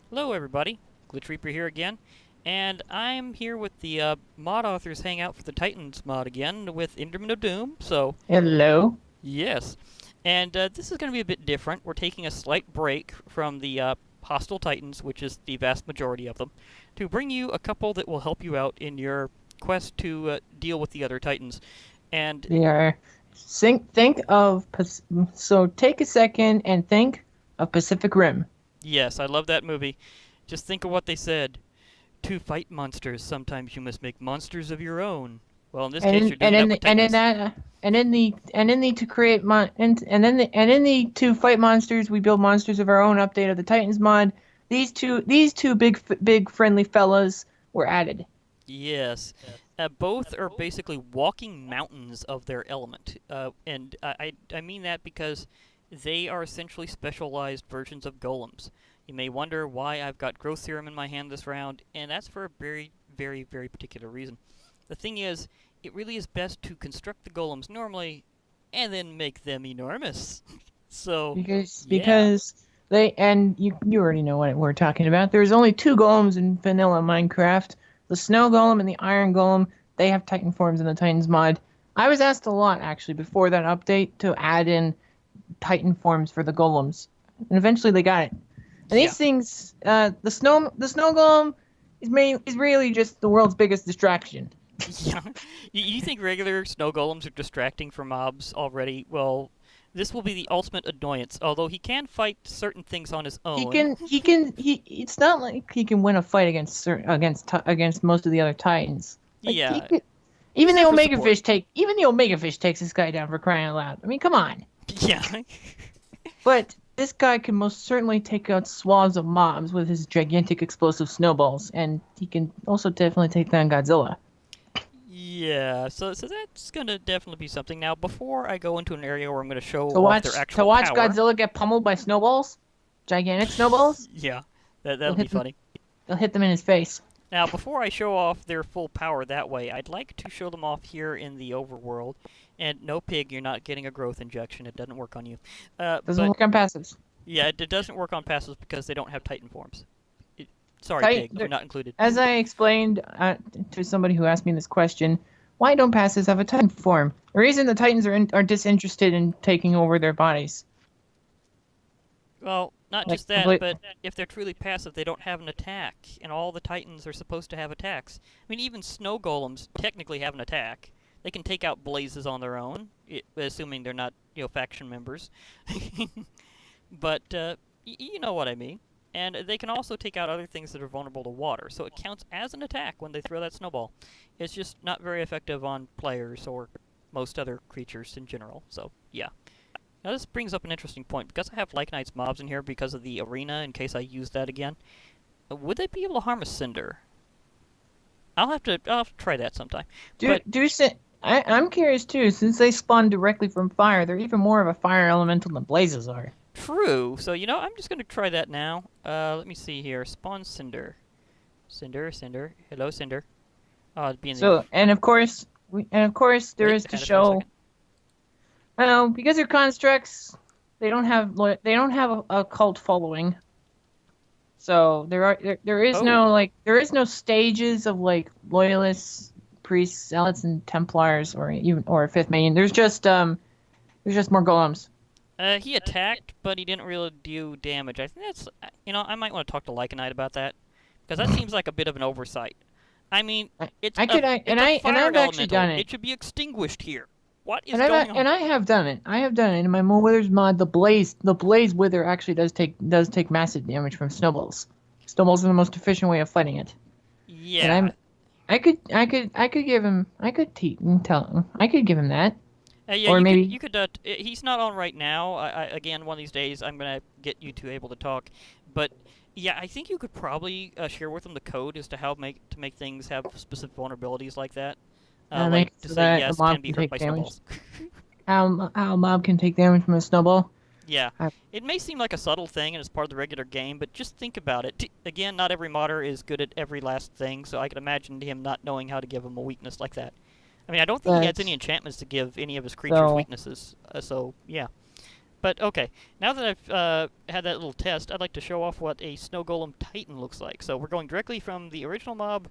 Hello, everybody. Glitch Reaper here again, and I'm here with the mod authors Hangout for the Titans mod again with Enderman of Doom. So, Hello. yes, and this is going to be a bit different. We're taking a slight break from the hostile Titans, which is the vast majority of them, to bring you a couple that will help you out in your quest to deal with the other Titans. And They are think of so take a second and think of Pacific Rim. yes, I love that movie. Just think of what they said. To fight monsters, sometimes you must make monsters of your own. Well, in this case, you're doing that with And in Titans. that and in the to create and in the to fight monsters, we build monsters of our own update of the Titans mod. These two big friendly fellas were added. Yes. Both are basically walking mountains of their element. And I mean that because they are essentially specialized versions of golems. You may wonder why I've got growth serum in my hand this round, and that's for a very, very, very particular reason. The thing is, it really is best to construct the golems normally and then make them enormous. So, yeah. Because they and you already know what we're talking about. There's only two golems in vanilla Minecraft: the Snow Golem and the Iron Golem. They have Titan forms in the Titans mod. I was asked a lot actually before that update to add in Titan forms for the golems, and eventually they got it. And Yeah. these things, the Snow Golem is really just the world's biggest distraction. Yeah. You think regular snow golems are distracting for mobs already? Well, this will be the ultimate annoyance, although he can fight certain things on his own. It's not like he can win a fight against most of the other Titans. Like he Yeah, could, he's there for support. Even the Omega Fish takes this guy down for crying out loud. I mean, come on. Yeah. But this guy can most certainly take out swaths of mobs with his gigantic explosive snowballs, and he can also definitely take down Godzilla. Yeah, so that's gonna definitely be something. Now, before I go into an area where I'm gonna show To off their watch to actual watch power, Godzilla get pummeled by snowballs, gigantic snowballs, yeah, they'll that'll be hit them. funny. They'll hit them in his face. Now, before I show off their full power that way, I'd like to show them off here in the overworld. And no, pig, you're not getting a growth injection. It doesn't work on you. Doesn't But work on passives. yeah, it doesn't work on passives because they don't have Titan forms. Sorry, Titan, pig, you're not included. as I explained to somebody who asked me this question, why don't passives have a Titan form? The reason the Titans are disinterested in taking over their bodies. Well, not Like just that, complete. but if they're truly passive, they don't have an attack, and all the Titans are supposed to have attacks. I mean, even Snow Golems technically have an attack. They can take out blazes on their own, assuming they're not, faction members. But you know what I mean. And they can also take out other things that are vulnerable to water, so it counts as an attack when they throw that snowball. It's just not very effective on players or most other creatures in general. So yeah. Now this brings up an interesting point. Because I have Lycanite's mobs in here because of the arena, in case I use that again, would they be able to harm a Cinder? I'll have to try that sometime. Do But do say, I'm curious too. Since they spawn directly from fire, they're even more of a fire elemental than blazes are. true, so I'm just gonna try that now. Let me see here. Spawn Cinder. Cinder. Hello, Cinder. Oh, it'd be in the... So and of course there Wait, is to had it for a show. second. Well, because they're constructs, they don't have a cult following. So there is Oh, no stages of like loyalists, priests, zealots, and Templars or a fifth main. There's just more golems. he attacked, but he didn't really do damage. I think that's... I might want to talk to Lycanite about that. Because that seems like a bit of an oversight. I mean, I, it's I a could I it's a and fire I've actually elemental. done it. It should be extinguished here. What is And going on? I have done it. I have done it in my Mo Withers mod. The blaze wither actually does take massive damage from snowballs. Snowballs are the most efficient way of fighting it. And Yeah. I could give him I could tell him I could give him that. Yeah, Or you maybe could, he's not on right now. Again, one of these days, I'm gonna get you two able to talk. But, yeah, I think you could probably, share with him the code as to to make things have specific vulnerabilities like that. make Like, it to so say, that a yes, can mob be can hurt take by damage. snowballs. How a mob can take damage from a snowball. Yeah. I, It may seem like a subtle thing and it's part of the regular game, but just think about it. Again, not every modder is good at every last thing, so I can imagine him not knowing how to give him a weakness like that. I mean, I don't think he has any but enchantments to give any of his creatures so weaknesses, so yeah. But okay, now that I've had that little test, I'd like to show off what a Snow Golem Titan looks like. So we're going directly from the original mob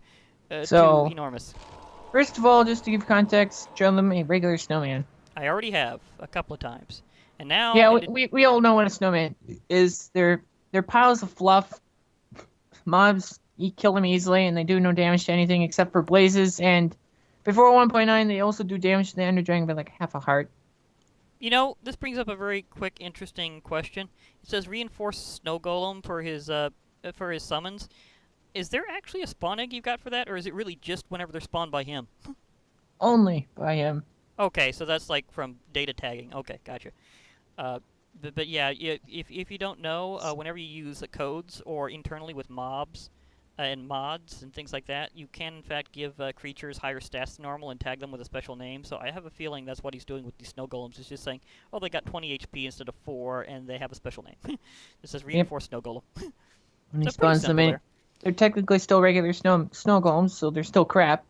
to enormous. First of all, just to give context, show them a regular snowman. I already have a couple of times, and now yeah, we all know what a snowman is. They're piles of fluff. Mobs, you kill them easily, and they do no damage to anything except for blazes. And before 1.9, they also do damage to the Ender Dragon by like half a heart. You know, this brings up a very quick, interesting question. It says reinforced Snow Golem for his summons. Is there actually a spawn egg you got for that, or is it really just whenever they're spawned by him? Only by him. Okay, so that's like from data tagging. Okay, gotcha. But yeah, if you don't know, whenever you use codes or internally with mobs and mods and things like that, you can in fact give creatures higher stats than normal and tag them with a special name. So I have a feeling that's what he's doing with these Snow Golems. He's just saying, oh, they got 20 HP instead of 4, and they have a special name. This says reinforced Snow Golem. When he spawns them in, they're technically still regular snow golems, so they're still crap.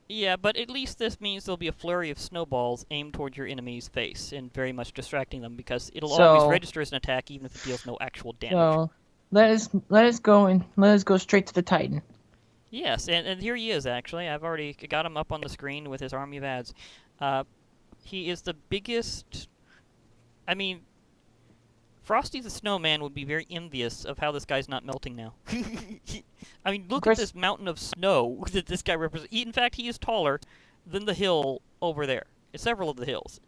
Yeah, but at least this means there'll be a flurry of snowballs aimed towards your enemy's face and very much distracting them because it'll always register as an attack even if it deals no actual damage. So let us go straight to the Titan. Yes, and here he is actually. I've already got him up on the screen with his army of ads. He is the biggest. I mean, Frosty the Snowman would be very envious of how this guy's not melting now. I mean, look at this mountain of snow that this guy represents. In fact, he is taller than the hill over there. Several of the hills.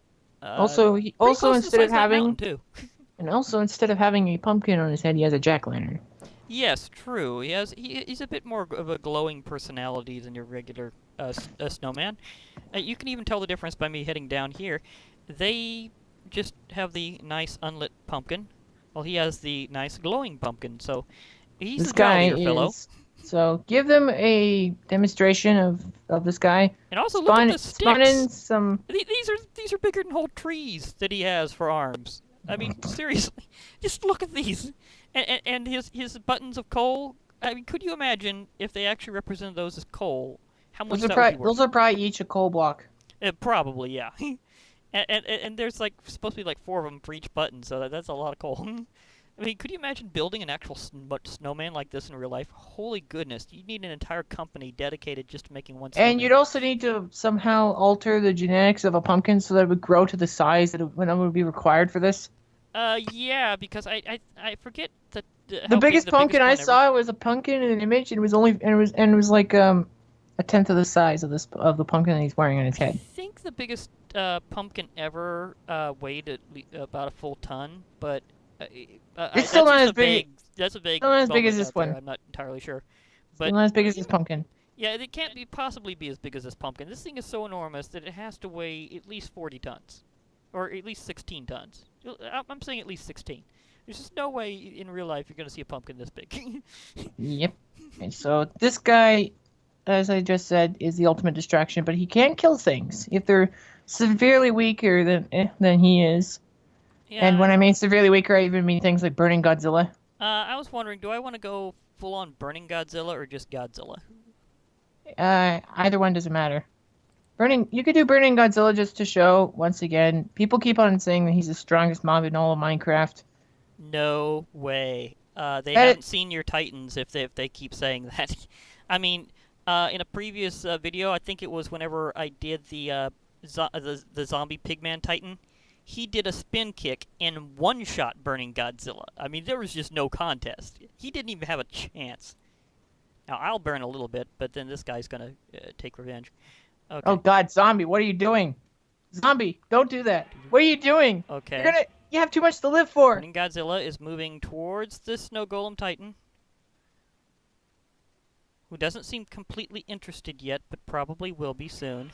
Also instead of having a pumpkin on his head, he has a jack-o'-lantern. Yes, true. He's a bit more of a glowing personality than your regular snowman. You can even tell the difference by me heading down here. They just have the nice unlit pumpkin, while he has the nice glowing pumpkin. So he's a jollier fellow. So give them a demonstration of this guy. And also look at the sticks. Spawn in some. These are bigger than whole trees that he has for arms. I mean, seriously, just look at these, and his buttons of coal. I mean, could you imagine if they actually represented those as coal? How much that would be worth? Those are probably each a coal block. Probably, yeah. and there's like supposed to be like 4 of them for each button, so that's a lot of coal. I mean, could you imagine building an actual snowman like this in real life? Holy goodness, you need an entire company dedicated just to making one snowman. And you'd also need to somehow alter the genetics of a pumpkin so that it would grow to the size that it would be required for this. Yeah, because I forget the biggest pumpkin I saw was a pumpkin in an image, and it was like a tenth of the size of the pumpkin that he's wearing on his head. I think the biggest pumpkin ever weighed about a full ton, but it's still not as big. That's a big. Still not as big as this one. I'm not entirely sure, but still not as big as this pumpkin. Yeah, it can't possibly be as big as this pumpkin. This thing is so enormous that it has to weigh at least 40 tons, or at least 16 tons. I'm saying at least 16. There's just no way in real life you're going to see a pumpkin this big. Yep. And so this guy, as I just said, is the ultimate distraction, but he can kill things if they're severely weaker than he is. Yeah. And when I mean severely weaker, I even mean things like burning Godzilla. I was wondering, do I want to go full-on burning Godzilla or just Godzilla? Either one doesn't matter. You could do burning Godzilla just to show, once again, people keep on saying that he's the strongest mob in all of Minecraft. No way. They haven't seen your Titans if they keep saying that. I mean, in a previous video, I think it was whenever I did the zombie pigman Titan, he did a spin kick and one-shot burning Godzilla. I mean, there was just no contest. He didn't even have a chance. Now, I'll burn a little bit, but then this guy's gonna take revenge. Okay. Oh God, zombie! What are you doing? Zombie, don't do that. What are you doing? Okay. You have too much to live for. Burning Godzilla is moving towards the Snow Golem Titan, who doesn't seem completely interested yet, but probably will be soon.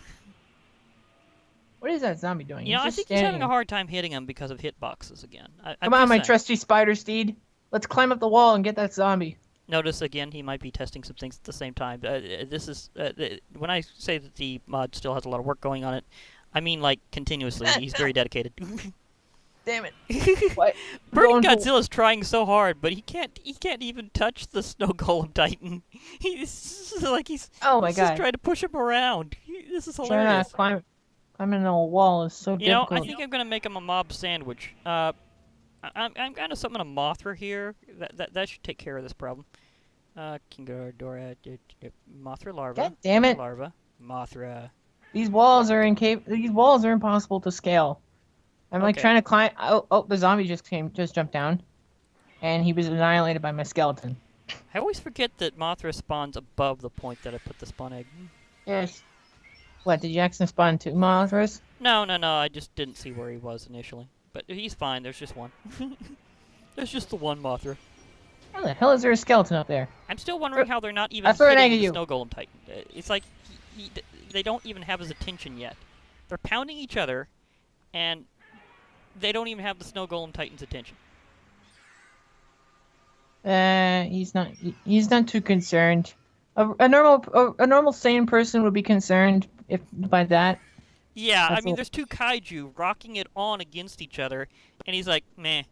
What is that zombie doing? You know, I think he's having a hard time hitting him because of hitboxes again. Come on, my trusty spider steed. Let's climb up the wall and get that zombie. Notice again, he might be testing some things at the same time. This is when I say that the mod still has a lot of work going on it, I mean like continuously. He's very dedicated. Damn it! What? Burning Godzilla's trying so hard, but he can't even touch the Snow Golem Titan. He's like oh my God! Just trying to push him around. This is hilarious. Climbing a wall is so difficult. You know, I think I'm gonna make him a mob sandwich. I'm gonna summon a Mothra here. That should take care of this problem. King Ghidorah, Mothra larva. God damn it! Larva. Mothra. These walls are impossible to scale. I'm like Okay. trying to climb. Oh, the zombie just jumped down, and he was annihilated by my skeleton. I always forget that Mothra spawns above the point that I put the spawn egg. Yes. What, did you accidentally spawn 2 Mothras? No, I just didn't see where he was initially. But he's fine, there's just one. There's just the one Mothra. How the hell is there a skeleton up there? I'm still wondering how they're not even I throw an egg hitting at the you. Snow Golem Titan. It's like they don't even have his attention yet. They're pounding each other, and they don't even have the Snow Golem Titan's attention. He's not too concerned. A normal sane person would be concerned if by that. Yeah, I That's mean, all. there's two kaiju rocking it on against each other, and he's like, meh.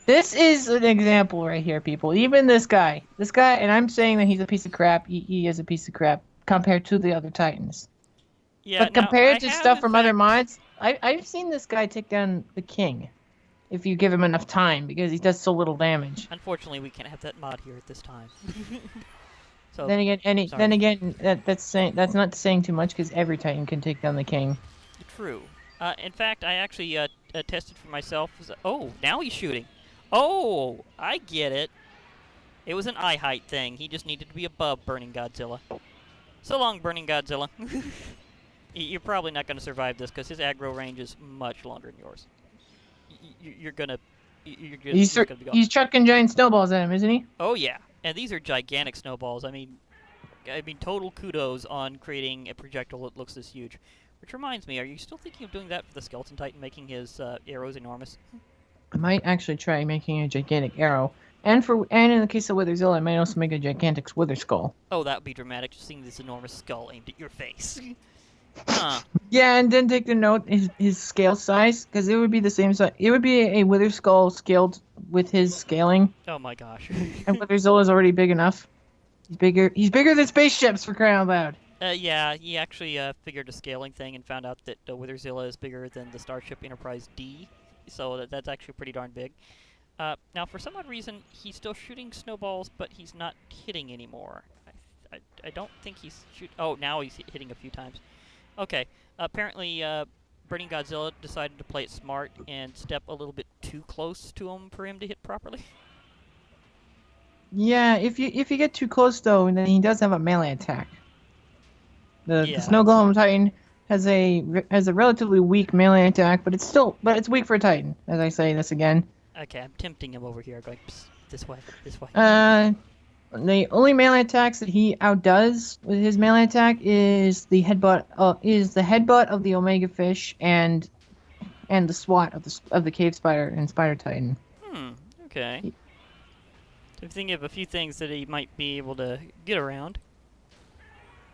This is an example right here, people. Even this guy, and I'm saying that he's a piece of crap. He is a piece of crap compared to the other Titans. Yeah, But compared to now, I have, stuff in from other fact- mods, I've seen this guy take down the king, if you give him enough time, because he does so little damage. Unfortunately, we can't have that mod here at this time. So Then again, sorry. that's not saying too much, because every Titan can take down the king. True. In fact, I actually tested for myself. Oh, now he's shooting. Oh, I get it. It was an eye height thing. He just needed to be above Burning Godzilla. So long, Burning Godzilla. You're probably not going to survive this because his aggro range is much longer than yours. You're gonna be gone. He's chucking giant snowballs at him, isn't he? Oh yeah, and these are gigantic snowballs. I mean, total kudos on creating a projectile that looks this huge. Which reminds me, are you still thinking of doing that for the Skeleton Titan, making his arrows enormous? I might actually try making a gigantic arrow, and in the case of Witherzilla, I might also make a gigantic Wither Skull. Oh, that would be dramatic, just seeing this enormous skull aimed at your face. Huh. Yeah, and then take the note his scale size, because it would be the same size. It would be a Wither Skull scaled with his scaling, Oh my gosh. and Witherzilla's already big enough. He's bigger than spaceships, for crying out loud. Yeah, he actually figured a scaling thing and found out that Witherzilla is bigger than the Starship Enterprise D, so that's actually pretty darn big. Now, for some odd reason, he's still shooting snowballs, but he's not hitting anymore. I don't think he's Oh, now he's hitting a few times. Okay, apparently Burning Godzilla decided to play it smart and step a little bit too close to him for him to hit properly. Yeah, if you get too close though, then he does have a melee attack. The Yeah. Snow Golem Titan has a relatively weak melee attack, but it's weak for a Titan. As I say this again. Okay, I'm tempting him over here, going, psst, this way, this way. The only melee attacks that he outdoes with his melee attack is the headbutt of the Omega Fish and the SWAT of the Cave Spider and Spider Titan. Okay. So I'm thinking of a few things that he might be able to get around.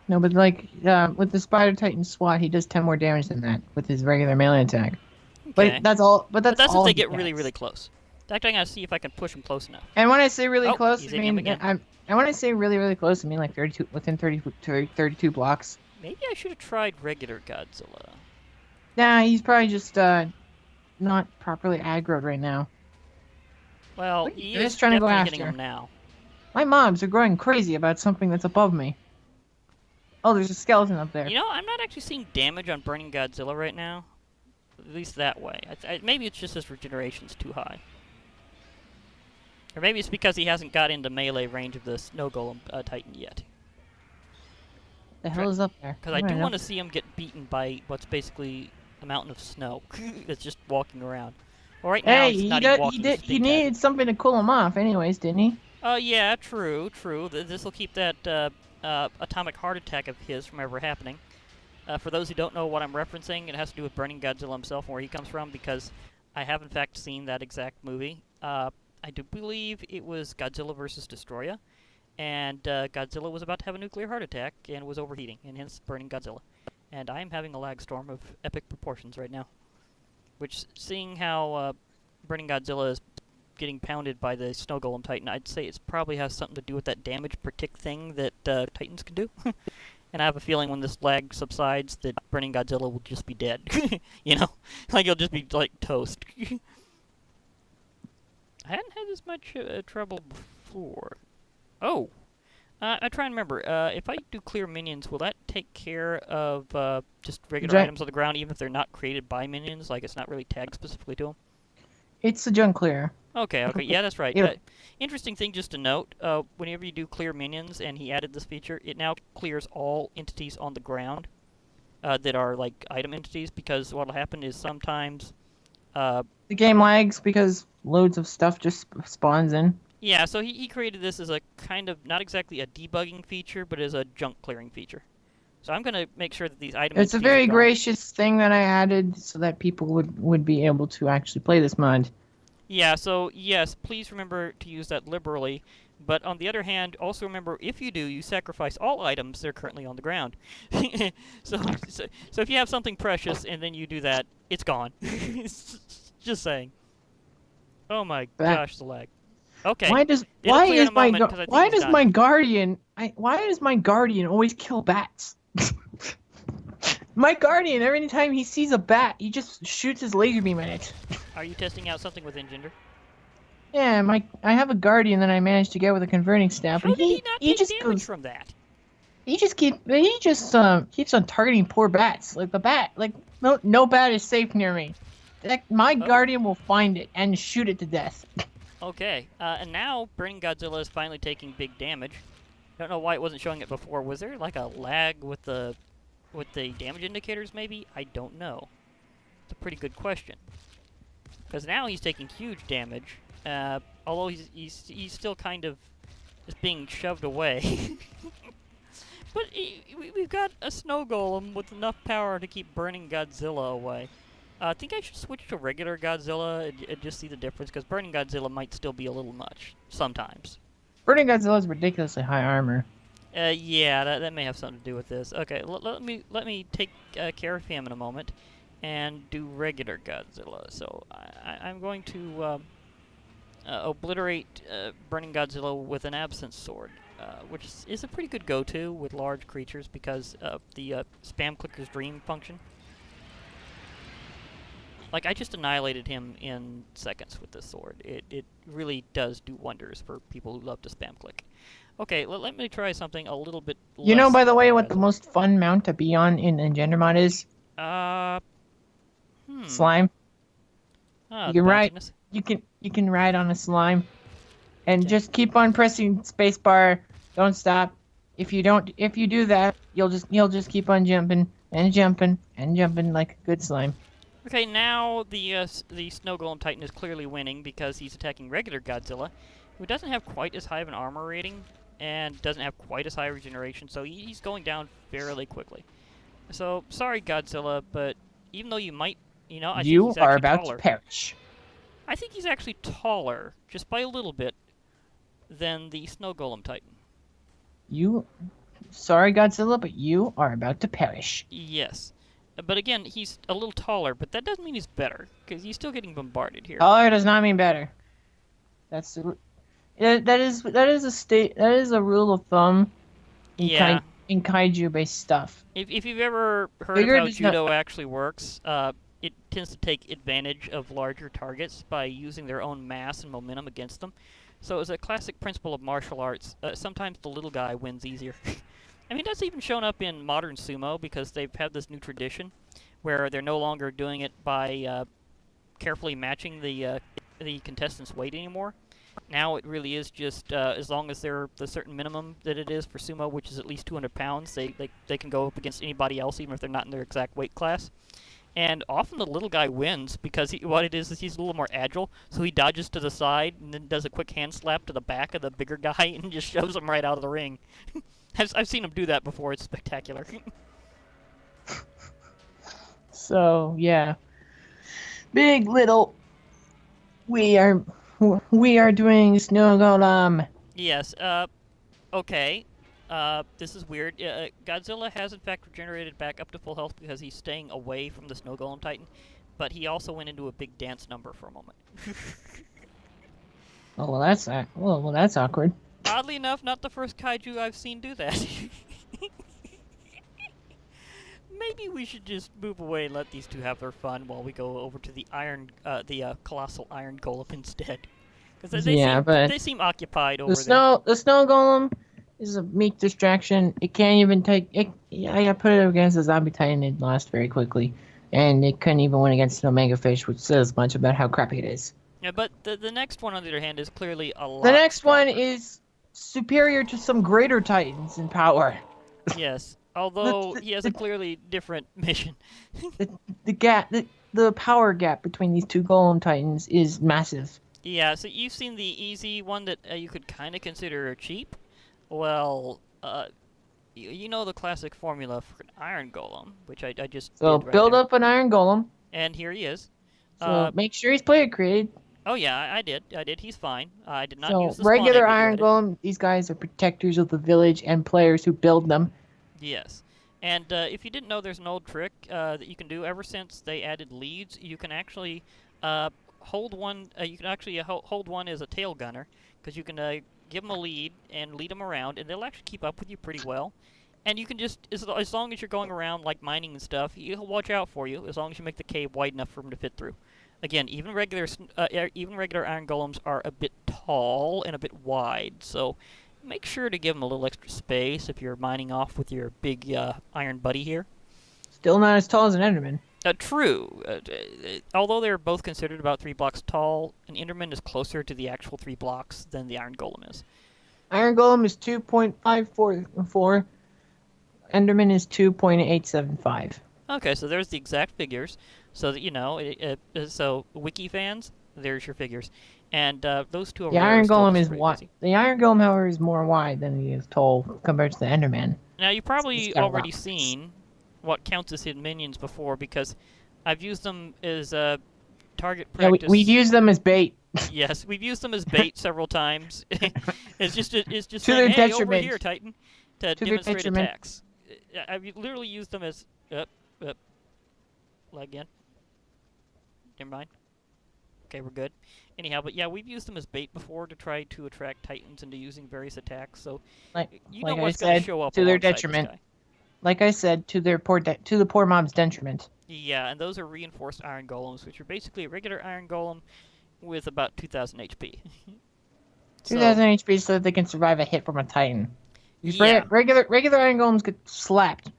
No, but with the Spider Titan SWAT, he does 10 more damage than that with his regular melee attack. Okay. But that's all. But that's That's all if they he get really, gets. really close. In fact, I gotta see if I can push him close enough. And when I say really Oh, close, he's I hitting him mean again. and when I say really, really close, I mean like 32 within 32 blocks. Maybe I should have tried regular Godzilla. Nah, he's probably just not properly aggroed right now. Well, What are he you is guys trying to go definitely hitting after? him now. My mobs are growing crazy about something that's above me. Oh, there's a skeleton up there. You know, I'm not actually seeing damage on Burning Godzilla right now. At least that way. Maybe it's just his regeneration's too high. Or maybe it's because he hasn't got into melee range of the Snow Golem Titan yet. The hell is up there? Because I do want to see him get beaten by what's basically a mountain of snow that's just walking around. Well, right now Hey, he's he not even did. walking. He needed something to cool him off, anyways, didn't he? Yeah, true. This will keep that atomic heart attack of his from ever happening. For those who don't know what I'm referencing, it has to do with Burning Godzilla himself and where he comes from, because I have in fact seen that exact movie. I do believe it was Godzilla vs. Destroya, and Godzilla was about to have a nuclear heart attack and was overheating, and hence Burning Godzilla. And I am having a lag storm of epic proportions right now. Which, seeing how Burning Godzilla is getting pounded by the Snow Golem Titan, I'd say it probably has something to do with that damage per tick thing that Titans can do. And I have a feeling when this lag subsides, that Burning Godzilla will just be dead. You know? Like, he'll just be, like, toast. I hadn't had this much trouble before. Oh! I try and remember, if I do clear minions, will that take care of just regular items on the ground, even if they're not created by minions? Like, it's not really tagged specifically to them? It's a junk clear. Okay, yeah, that's right. Yeah. Interesting thing just to note, whenever you do clear minions, and he added this feature, it now clears all entities on the ground that are, like, item entities, because what'll happen is sometimes... the game lags because loads of stuff just spawns in. Yeah, so he created this as a kind of, not exactly a debugging feature, but as a junk clearing feature. So I'm going to make sure that these items... It's a very gracious thing that I added so that people would be able to actually play this mod. Yeah, so yes, please remember to use that liberally. But on the other hand, also remember, if you do, you sacrifice all items that are currently on the ground. so if you have something precious and then you do that, it's gone. Just saying. Oh my gosh, the lag. Okay. Why does my guardian always kill bats? My guardian, every time he sees a bat, he just shoots his laser beam at it. Are you testing out something with Engender? Yeah, I have a guardian that I managed to get with a converting staff, How and did he not take just damage from that? He just keeps on targeting poor bats. Like the bat, like no bat is safe near me. My guardian will find it and shoot it to death. Okay, and now Burning Godzilla is finally taking big damage. Don't know why it wasn't showing it before. Was there like a lag with the damage indicators? Maybe, I don't know. It's a pretty good question. Because now he's taking huge damage. Although he's still kind of just being shoved away. But we've got a Snow Golem with enough power to keep Burning Godzilla away. I think I should switch to regular Godzilla and just see the difference, because Burning Godzilla might still be a little much sometimes. Burning Godzilla has ridiculously high armor. Yeah, that may have something to do with this. Okay, let me take care of him in a moment, and do regular Godzilla. So I'm going to obliterate Burning Godzilla with an Absence Sword, which is a pretty good go-to with large creatures because of the spam clicker's dream function. Like, I just annihilated him in seconds with this sword. It really does do wonders for people who love to spam click. Okay, let me try something a little bit less... You know, by the way, what the most fun mount to be on in Engender mod is? Slime. You can ride on a slime. And just keep on pressing spacebar. Don't stop. If you do that, you'll just keep on jumping and jumping and jumping like a good slime. Okay, now the Snow Golem Titan is clearly winning because he's attacking regular Godzilla, who doesn't have quite as high of an armor rating and doesn't have quite as high regeneration, so he's going down fairly quickly. So, sorry Godzilla, but even though you might, I think he's actually about taller. to perish. I think he's actually taller, just by a little bit, than the Snow Golem Titan. Sorry Godzilla, but you are about to perish. Yes. But again, he's a little taller, but that doesn't mean he's better, because he's still getting bombarded here. Taller does not mean better. That is a rule of thumb in in kaiju-based stuff. If you've ever heard of how judo actually works, it tends to take advantage of larger targets by using their own mass and momentum against them. So as a classic principle of martial arts, sometimes the little guy wins easier. I mean, that's even shown up in modern sumo because they've had this new tradition where they're no longer doing it by carefully matching the contestant's weight anymore. Now it really is just as long as they're the certain minimum that it is for sumo, which is at least 200 pounds, they can go up against anybody else even if they're not in their exact weight class. And often the little guy wins because what it is he's a little more agile, so he dodges to the side and then does a quick hand slap to the back of the bigger guy and just shoves him right out of the ring. I've seen him do that before. It's spectacular. So, yeah. Big Little. We are doing Snow Golem. Yes, okay. This is weird. Godzilla has in fact regenerated back up to full health because he's staying away from the Snow Golem Titan, but he also went into a big dance number for a moment. Oh, well, that's awkward. Oddly enough, not the first kaiju I've seen do that. maybe we should just move away and let these two have their fun while we go over to the colossal Iron Golem instead. Because they seem occupied over there. The Snow Golem is a meek distraction. It can't even take it. I put it against the Zombie Titan. It lost very quickly, and it couldn't even win against an Omega Fish, which says much about how crappy it is. Yeah, but the next one, on the other hand, is clearly a lot. The next stronger. one is superior to some greater Titans in power. Yes, although he has a clearly different mission. The power gap between these two Golem Titans is massive. Yeah, so you've seen the easy one that you could kind of consider cheap. Well, you know the classic formula for an Iron Golem, which I just So did right build there. up an Iron Golem. And here he is. So make sure he's player created. Oh yeah, I did. He's fine. I did not So use the regular spawn egg Iron that you added. Golem, these guys are protectors of the village and players who build them. Yes. And if you didn't know, there's an old trick that you can do. Ever since they added leads, you can actually hold one. You can actually hold one as a tail gunner, because you can give them a lead and lead them around, and they'll actually keep up with you pretty well. And you can just, as long as you're going around like mining and stuff, he'll watch out for you as long as you make the cave wide enough for him to fit through. Again, even regular Iron Golems are a bit tall and a bit wide, so make sure to give them a little extra space if you're mining off with your big iron buddy here. Still not as tall as an Enderman. True. Although they're both considered about 3 blocks tall, an Enderman is closer to the actual 3 blocks than the Iron Golem is. Iron Golem is 2.544. Enderman is 2.875. Okay, so there's the exact figures, so that you know. So Wiki fans, there's your figures, and those two over The there Iron are still Golem just is pretty wide. easy. The Iron Golem, however, is more wide than he is tall compared to the Enderman. Now you've probably It's got a already lot. seen what counts as hidden minions before, because I've used them as target Yeah, practice. we've used them as bait. Yes, we've used them as bait several times. It's just To saying, their hey, over detriment. here, Titan, to To their demonstrate detriment. attacks. I've literally used them as lag again. Never mind. Okay, we're good. Anyhow, but yeah, we've used them as bait before to try to attract Titans into using various attacks. So you know like I what's going to said, show up to their alongside this detriment. guy. Like I said, to the poor mob's detriment. Yeah, and those are reinforced Iron Golems, which are basically a regular Iron Golem with about 2,000 HP. 2,000 HP so that they can survive a hit from a Titan. These Yeah. regular Iron Golems get slapped.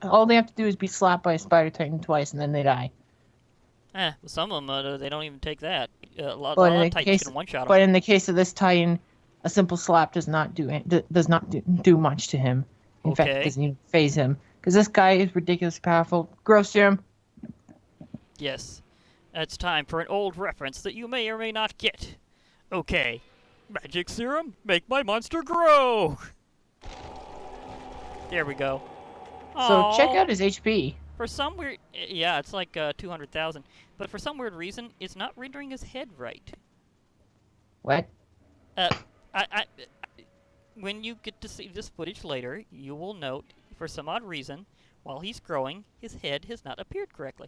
All they have to do is be slapped by a Spider Titan twice, and then they die. Some of them, they don't even take that. A lot But of Titans can one-shot them. But in the case of this Titan, a simple slap does not do much to him. In fact, it Okay. doesn't even phase him. Because this guy is ridiculously powerful. Growth serum. Yes. It's time for an old reference that you may or may not get. Okay. Magic serum, make my monster grow! There we go. So check Aw. out his HP. For some weird... Yeah, it's like 200,000. But for some weird reason, it's not rendering his head right. What? When you get to see this footage later, you will note, for some odd reason, while he's growing, his head has not appeared correctly.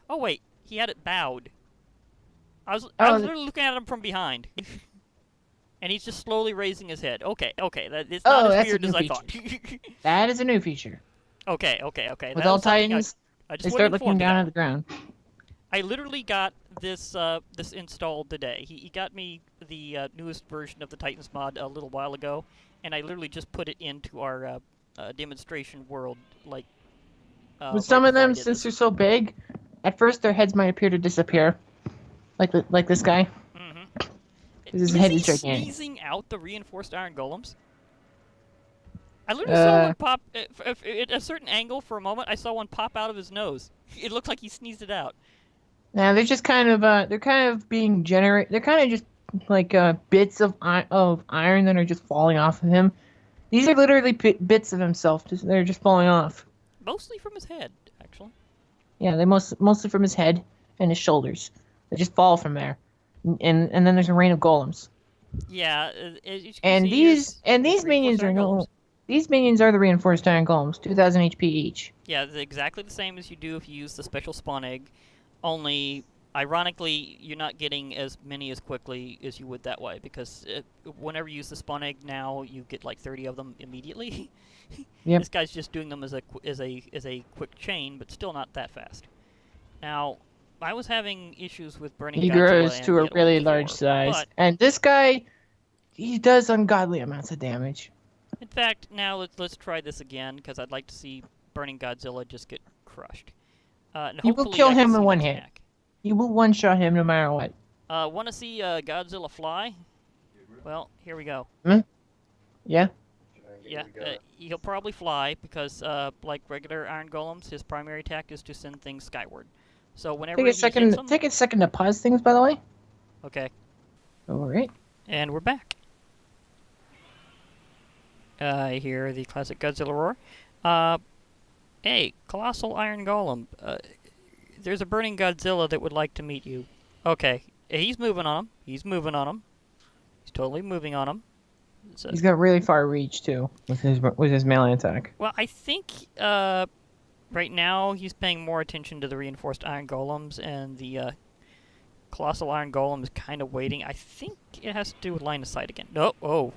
Oh wait, he had it bowed. I was literally looking at him from behind. And he's just slowly raising his head. Okay, it's not as that's a weird as new I thought. That is a new feature. Okay. With that all was something Titans, I just they wasn't start looking informed down about. at the ground. I literally got this this installed today. He got me the newest version of the Titans mod a little while ago, and I literally just put it into our demonstration world. Like, With some of before I them, did since this. they're so big, at first their heads might appear to disappear. Like this guy. His head is gigantic. Sneezing out the reinforced Iron Golems? I literally saw one pop at a certain angle for a moment. I saw one pop out of his nose. It looked like he sneezed it out. Now they're just kind of being generated. They're kind of just like bits of iron that are just falling off of him. These are literally bits of himself. They're just falling off. Mostly from his head, actually. Yeah, they mostly from his head and his shoulders. They just fall from there, and then there's a rain of golems. Yeah, as you can And see, these here's minions reinforced Iron Golems. These minions are the reinforced iron golems, 2,000 HP each. Yeah, it's exactly the same as you do if you use the special spawn egg, only Ironically, you're not getting as many as quickly as you would that way, because whenever you use the spawn egg now, you get like 30 of them immediately. Yep. This guy's just doing them as a quick chain, but still not that fast. Now, I was having issues with burning He Godzilla grows and to a Metal really before, large size, but and this guy, he does ungodly amounts of damage. in fact, now let's try this again, because I'd like to see burning Godzilla just get crushed. And You will hopefully kill I can him see in an one hit. attack. He will one-shot him no matter what. Want to see Godzilla fly? Well, here we go. Yeah. Yeah, he'll probably fly because, like regular Iron Golems, his primary attack is to send things skyward. So whenever Take a he hits second. them, Take a second to pause things, by the way. okay, All right. and we're back. I hear the classic Godzilla roar. Hey, colossal Iron Golem. There's a burning Godzilla that would like to meet you. Okay, he's moving on him. He's moving on him. He's totally moving on him. He's got really far reach too with his melee attack. Well, I think right now he's paying more attention to the reinforced Iron Golems, and the colossal Iron Golem is kind of waiting. I think it has to do with line of sight again. No, oh,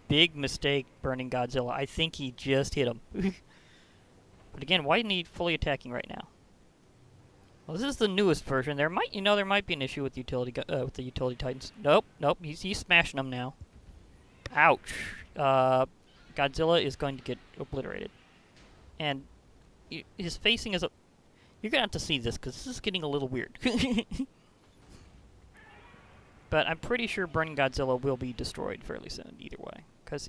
big mistake, burning Godzilla. I think he just hit him. But again, why isn't he fully attacking right now? Well, this is the newest version. There might be an issue with the utility Titans. Nope, he's smashing them now. Ouch. Godzilla is going to get obliterated. And his facing is a... You're going to have to see this, because this is getting a little weird. But I'm pretty sure Burning Godzilla will be destroyed fairly soon, either way. Because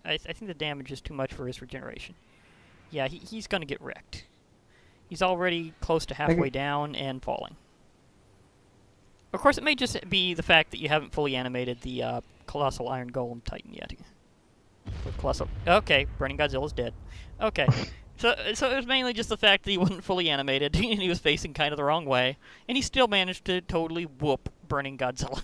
I think the damage is too much for his regeneration. Yeah, he's going to get wrecked. He's already close to halfway down and falling. Of course, it may just be the fact that you haven't fully animated the colossal Iron Golem Titan yet. Colossal. Okay, Burning Godzilla's dead. Okay, so it was mainly just the fact that he wasn't fully animated and he was facing kind of the wrong way, and he still managed to totally whoop Burning Godzilla.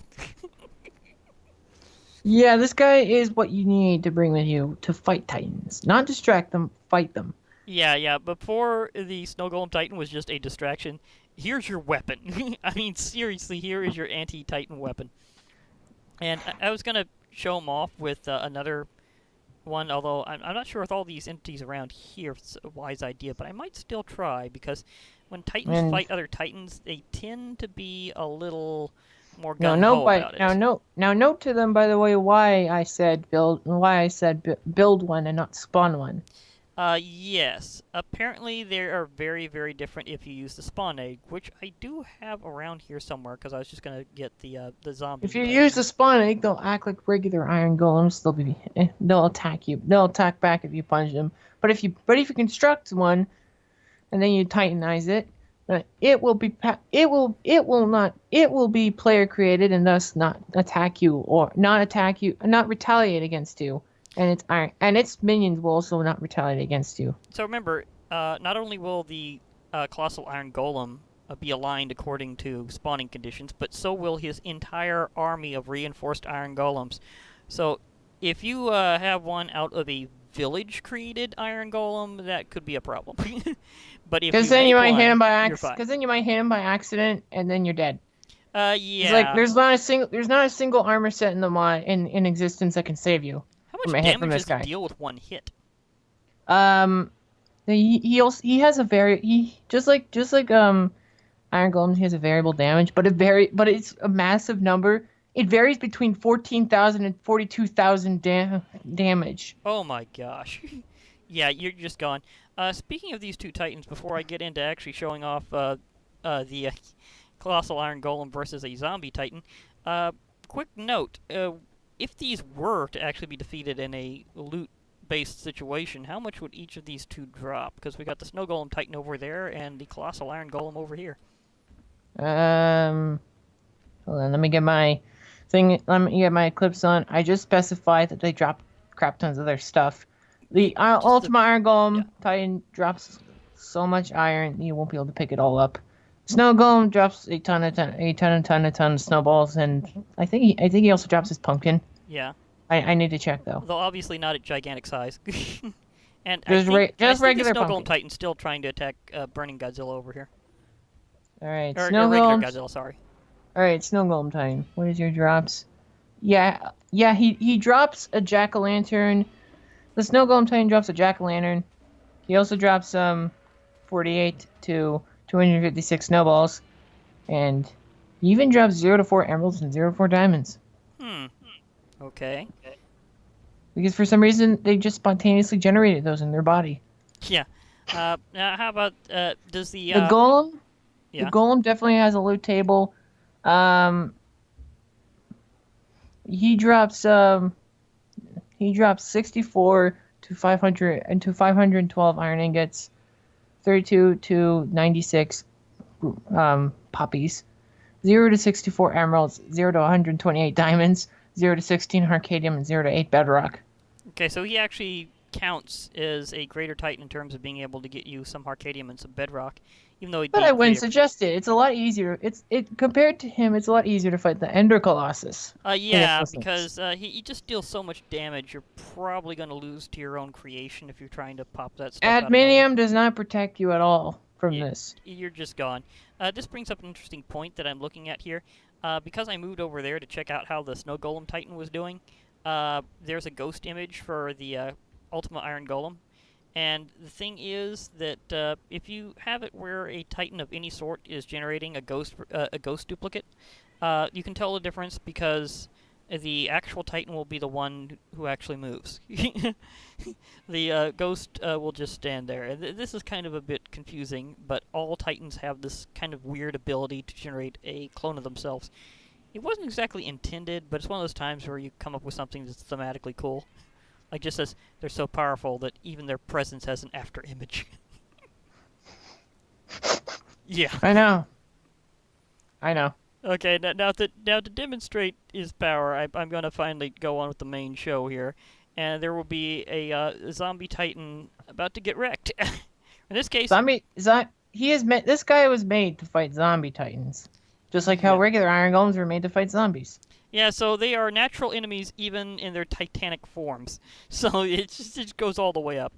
Yeah, this guy is what you need to bring with you to fight Titans. Not distract them, fight them. Yeah. Before, the Snow Golem Titan was just a distraction. Here's your weapon. I mean, seriously, here is your anti-Titan weapon. And I was going to show him off with another one, although I'm not sure with all these entities around here if it's a wise idea, but I might still try, because when Titans fight other Titans, they tend to be a little more gung-ho about it. Now note to them, by the way, why I said build one and not spawn one. Yes. Apparently, they are very, very different if you use the spawn egg, which I do have around here somewhere, because I was just going to get the zombie. If you use the spawn egg, they'll act like regular Iron Golems. They'll attack you. They'll attack back if you punch them. But if you construct one, and then you Titanize it, it will be player created and thus not attack you or not retaliate against you. And its iron and its minions will also not retaliate against you. So remember, not only will the colossal Iron Golem be aligned according to spawning conditions, but so will his entire army of reinforced Iron Golems. So if you have one out of a village-created Iron Golem, that could be a problem. But if because then you might hit him by accident, and then you're dead. Yeah. It's like there's not a single armor set in the mod in existence that can save you. How much damage does he deal with one hit? He has a just like Iron Golem, he has a variable damage, but it's a massive number. It varies between 14,000 and 42,000 damage. Oh my gosh. Yeah, you're just gone. Speaking of these two Titans, before I get into actually showing off the colossal Iron Golem versus a zombie Titan, quick note. If these were to actually be defeated in a loot-based situation, how much would each of these two drop? Because we got the Snow Golem Titan over there and the colossal Iron Golem over here. Hold on, let me get my clips on. I just specified that they drop crap tons of their stuff. The Ultima Iron Golem Titan drops so much iron you won't be able to pick it all up. Snow Golem drops a ton of snowballs, and I think he also drops his pumpkin. Yeah. I need to check though. Though obviously not at gigantic size. And I think the Snow regular Golem pumpkin. Titan's still trying to attack Burning Godzilla over here. All right, Or Snow regular Golems. Godzilla, sorry. All right, Snow Golem Titan. What is your drops? Yeah, yeah. He drops a jack-o'-lantern. The Snow Golem Titan drops a jack-o'-lantern. He also drops 48 to 256 snowballs, and he even drops 0 to 4 emeralds and 0 to 4 diamonds. Okay. Because for some reason they just spontaneously generated those in their body. Yeah. Now how about does the The golem, yeah. the golem definitely has a loot table. He drops 64 to 500 and to 512 iron ingots, 32 to 96 poppies, 0 to 64 emeralds, 0 to 128 diamonds, 0 to 16 arcadium, and 0 to 8 bedrock. Okay, so he actually counts as a greater titan in terms of being able to get you some arcadium and some bedrock, even though he'd But be I wouldn't creative. suggest it. It's a lot easier. Compared to him, it's a lot easier to fight the Ender Colossus. Yeah, those things. because he just deals so much damage. You're probably going to lose to your own creation if you're trying to pop that stuff out of nowhere. Adminium does not protect you at all from this. You're just gone. This brings up an interesting point that I'm looking at here. Because I moved over there to check out how the Snow Golem Titan was doing, there's a ghost image for the Ultima Iron Golem. And the thing is that if you have it where a Titan of any sort is generating a ghost duplicate, you can tell the difference because the actual Titan will be the one who actually moves. The ghost will just stand there. This is kind of a bit confusing, but all Titans have this kind of weird ability to generate a clone of themselves. It wasn't exactly intended, but it's one of those times where you come up with something that's thematically cool. Like just as they're so powerful that even their presence has an after image. Yeah. I know. Okay, now to demonstrate his power, I'm going to finally go on with the main show here, and there will be a zombie titan about to get wrecked. In this case, This guy was made to fight zombie titans, just like how Yeah. regular iron golems were made to fight zombies. yeah, so they are natural enemies even in their titanic forms. So it just goes all the way up.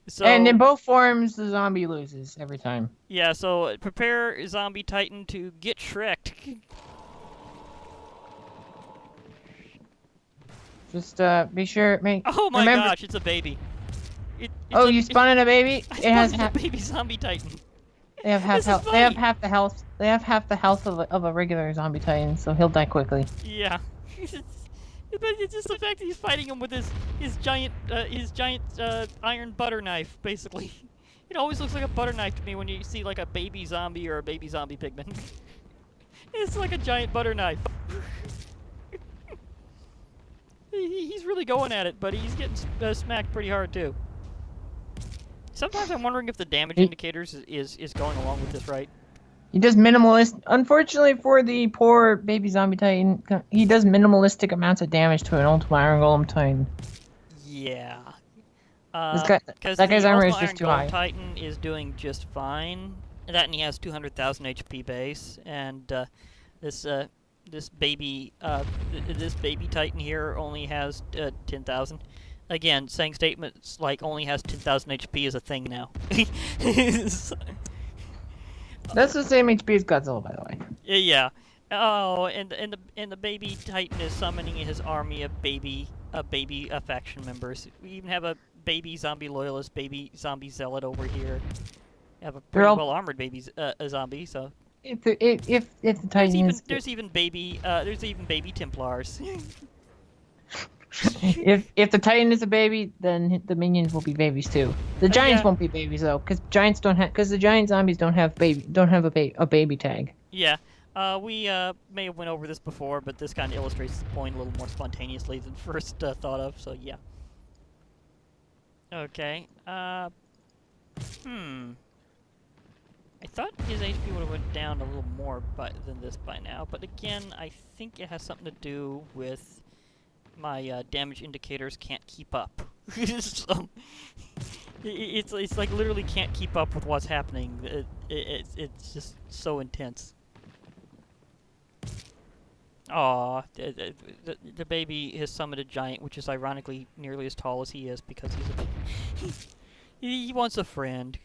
So, And in both forms, the zombie loses every time. yeah, so prepare zombie titan to get shreked. Just be sure. Oh my remember, gosh, it's a baby. Oh, you spawned a baby? I It has spawned a baby zombie titan. They have half This is health. They have funny. half the health. They have half the health of a regular zombie titan, so he'll die quickly. Yeah. It's just the fact that he's fighting him with his giant iron butter knife, basically. It always looks like a butter knife to me when you see like a baby zombie or a baby zombie pigman. It's like a giant butter knife. He's really going at it, but he's getting smacked pretty hard too. Sometimes I'm wondering if the damage indicators is going along with this right. He does minimalist. Unfortunately for the poor baby zombie titan, he does minimalistic amounts of damage to an Ultima Iron Golem Titan. Yeah. That guy's armor is just too high. Titan is doing just fine. That and he has 200,000 HP base, and this baby Titan here only has 10,000. Again, saying statements like only has 10,000 HP is a thing now. That's the same HP as Godzilla, by the way. Yeah. Oh, and the baby Titan is summoning his army of baby faction members. We even have a baby zombie loyalist, baby zombie zealot over here. We have a pretty well armored baby a zombie. So if the Titan there's even baby Templars. if the Titan is a baby, then the minions will be babies too. The giants won't be babies though, because the giant zombies don't have a baby tag. Yeah. We may have went over this before, but this kind of illustrates the point a little more spontaneously than first thought of, so yeah. Okay, I thought his HP would have went down a little more than this by now, but again, I think it has something to do with my damage indicators can't keep up. So, it's like literally can't keep up with what's happening. It's just so intense. Aw, the baby has summoned a giant, which is ironically nearly as tall as he is because he wants a friend.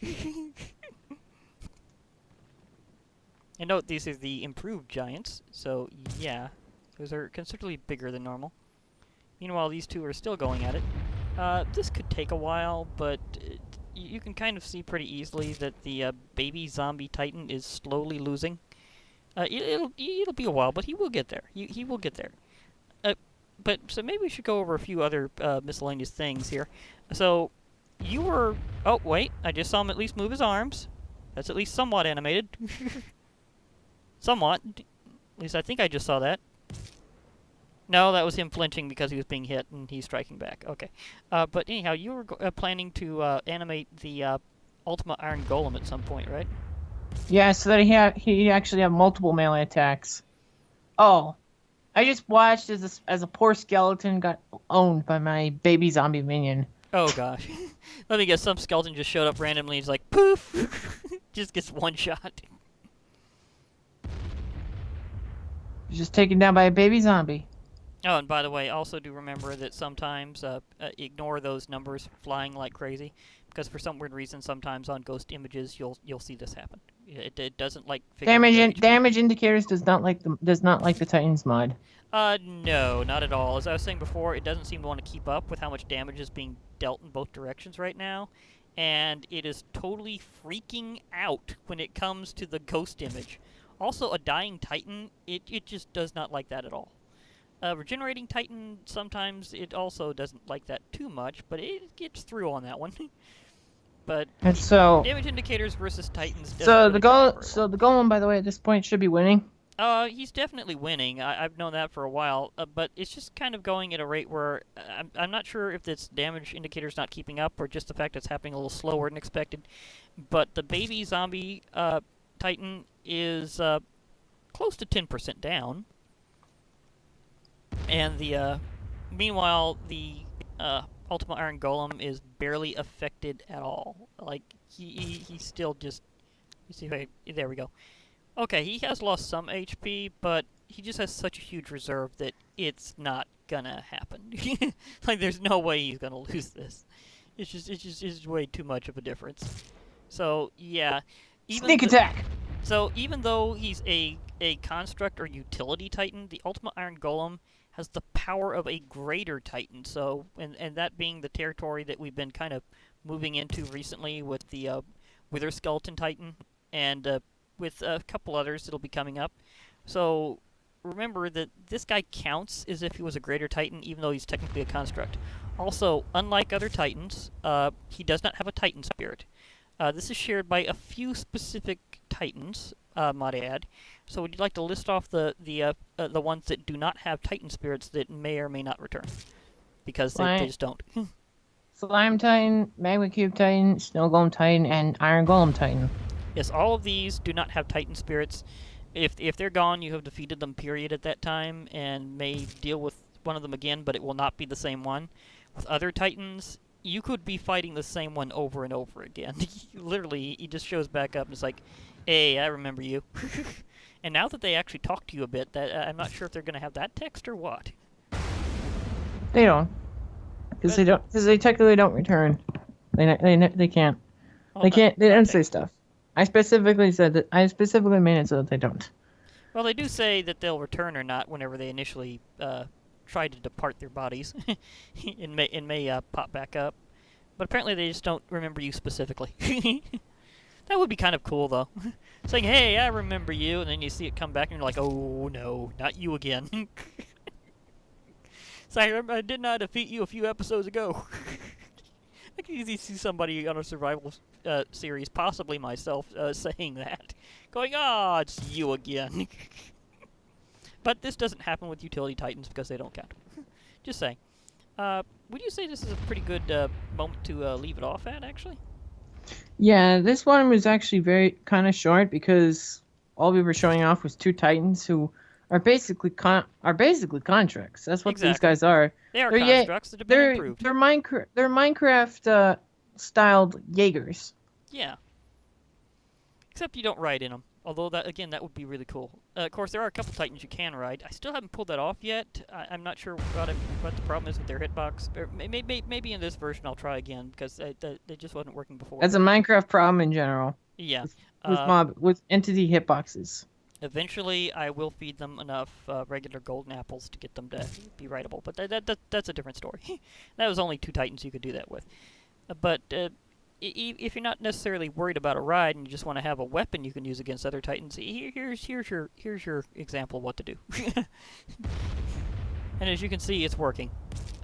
And note, these are the improved giants, so yeah, those are considerably bigger than normal. Meanwhile, these two are still going at it. This could take a while, but you can kind of see pretty easily that the baby zombie titan is slowly losing. It'll be a while, but he will get there. He will get there. But so maybe we should go over a few other miscellaneous things here. So you were. Oh wait, I just saw him at least move his arms. That's at least somewhat animated. Somewhat. At least I think I just saw that. No, that was him flinching because he was being hit and he's striking back. Okay. But anyhow, you were planning to animate the Ultima Iron Golem at some point, right? Yeah, so that he actually have multiple melee attacks. Oh, I just watched as a poor skeleton got owned by my baby zombie minion. Oh gosh. Let me guess, some skeleton just showed up randomly. He's like, poof! Just gets one shot. He's just taken down by a baby zombie. Oh, and by the way, also do remember that sometimes ignore those numbers flying like crazy, because for some weird reason, sometimes on ghost images you'll see this happen. It doesn't like damage indicators does not like the Titans mod. No, not at all. As I was saying before, it doesn't seem to want to keep up with how much damage is being dealt in both directions right now, and it is totally freaking out when it comes to the ghost image. Also, a dying Titan, it just does not like that at all. Regenerating Titan, sometimes it also doesn't like that too much, but it gets through on that one. But and so damage indicators versus Titans. So the golem, by the way, at this point should be winning. He's definitely winning. I've known that for a while, but it's just kind of going at a rate where I'm not sure if this damage indicator's not keeping up or just the fact it's happening a little slower than expected. But the baby zombie Titan is close to 10% down. And the meanwhile, the Ultima Iron Golem is barely affected at all. Like he's still just. You see, wait, there we go. Okay, he has lost some HP, but he just has such a huge reserve that it's not gonna happen. Like there's no way he's gonna lose this. It's just way too much of a difference. So yeah, sneak attack. So even though he's a construct or utility Titan, the Ultima Iron Golem has the power of a greater Titan. So, and that being the territory that we've been kind of moving into recently with the Wither Skeleton Titan, and with a couple others that'll be coming up. So remember that this guy counts as if he was a greater Titan, even though he's technically a construct. Also, unlike other Titans, he does not have a Titan spirit. This is shared by a few specific Titans, might I add. So would you like to list off the ones that do not have Titan spirits that may or may not return? Because they just don't. Slime Titan, Magma Cube Titan, Snow Golem Titan, and Iron Golem Titan. Yes, all of these do not have Titan spirits. If they're gone, you have defeated them, period, at that time, and may deal with one of them again, but it will not be the same one. With other Titans, you could be fighting the same one over and over again. Literally, he just shows back up and it's like, hey, I remember you. And now that they actually talk to you a bit, I'm not sure if they're going to have that text or what. They don't. Because they technically don't return. They can't. Oh, they can't. They don't say stuff. I specifically made it so that they don't. Well, they do say that they'll return or not whenever they initially try to depart their bodies. It may pop back up. But apparently they just don't remember you specifically. That would be kind of cool, though. Saying, hey, I remember you, and then you see it come back and you're like, oh, no, not you again. So I did not defeat you a few episodes ago. I can easily see somebody on a survival series, possibly myself, saying that. Going, it's you again. But this doesn't happen with utility Titans because they don't count. Just saying. Would you say this is a pretty good moment to leave it off at, actually? Yeah, this one was actually very kind of short because all we were showing off was two Titans who are basically contracts. That's what these guys are. They are constructs that have been improved. They're Minecraft styled Jaegers. Yeah. Except you don't ride in them. Although that would be really cool. Of course, there are a couple Titans you can ride. I still haven't pulled that off yet. I'm not sure what the problem is with their hitbox. Or maybe in this version I'll try again because they just wasn't working before. That's a Minecraft problem in general. Yeah. With entity hitboxes. Eventually, I will feed them enough regular golden apples to get them to be writable, but that's a different story. That was only 2 titans you could do that with. But if you're not necessarily worried about a ride and you just want to have a weapon you can use against other titans, here's your example of what to do. And as you can see, it's working.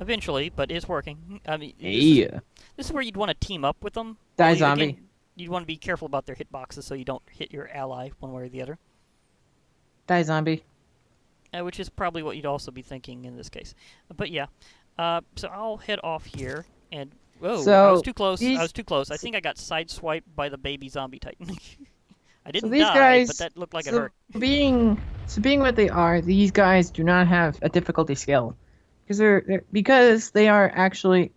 Eventually, but it's working. I mean, this is where you'd want to team up with them. Die zombie. Again, you'd want to be careful about their hitboxes so you don't hit your ally one way or the other. Die zombie. Which is probably what you'd also be thinking in this case. But yeah, so I'll head off here and... Whoa, so I was too close. I was too close. I think I got sideswiped by the baby zombie titan. I didn't die, guys, but that looked like it hurt. Being what they are, these guys do not have a difficulty scale. Because they are actually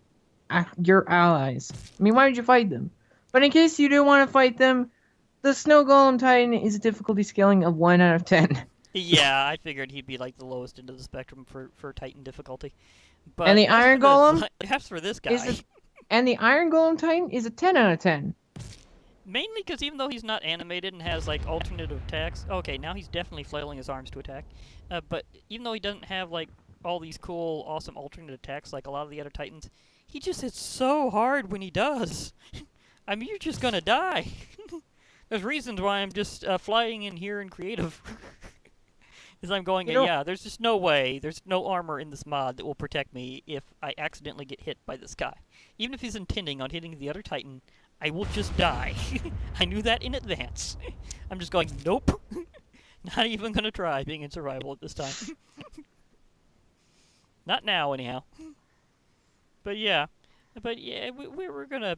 your allies. I mean, why would you fight them? But in case you do want to fight them, the Snow Golem Titan is a difficulty scaling of 1 out of 10. Yeah, I figured he'd be like the lowest end of the spectrum for Titan difficulty. But and the Iron Golem? As for this guy... And the Iron Golem Titan is a 10 out of 10. Mainly because even though he's not animated and has like alternative attacks... Okay, now he's definitely flailing his arms to attack. But even though he doesn't have like all these cool, awesome alternate attacks like a lot of the other Titans, he just hits so hard when he does. I mean, you're just gonna die. There's reasons why I'm just flying in here in creative. Is I'm going, yeah, there's just no way, there's no armor in this mod that will protect me if I accidentally get hit by this guy. Even if he's intending on hitting the other Titan, I will just die. I knew that in advance. I'm just going, nope. Not even gonna try being in survival at this time. Not now, anyhow. But yeah, we're gonna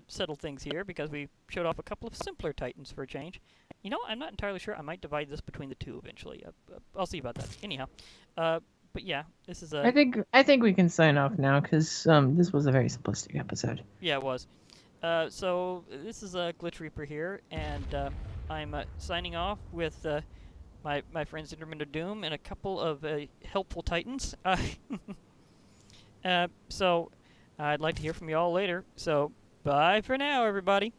settle things here because we showed off a couple of simpler Titans for a change. You know, I'm not entirely sure. I might divide this between the 2 eventually. I'll see about that. Anyhow, but yeah, this is a... I think we can sign off now because this was a very simplistic episode. Yeah, it was. So this is a Glitch Reaper here, and I'm signing off with my friends Enderman of Doom and a couple of helpful Titans. So I'd like to hear from you all later. So bye for now, everybody.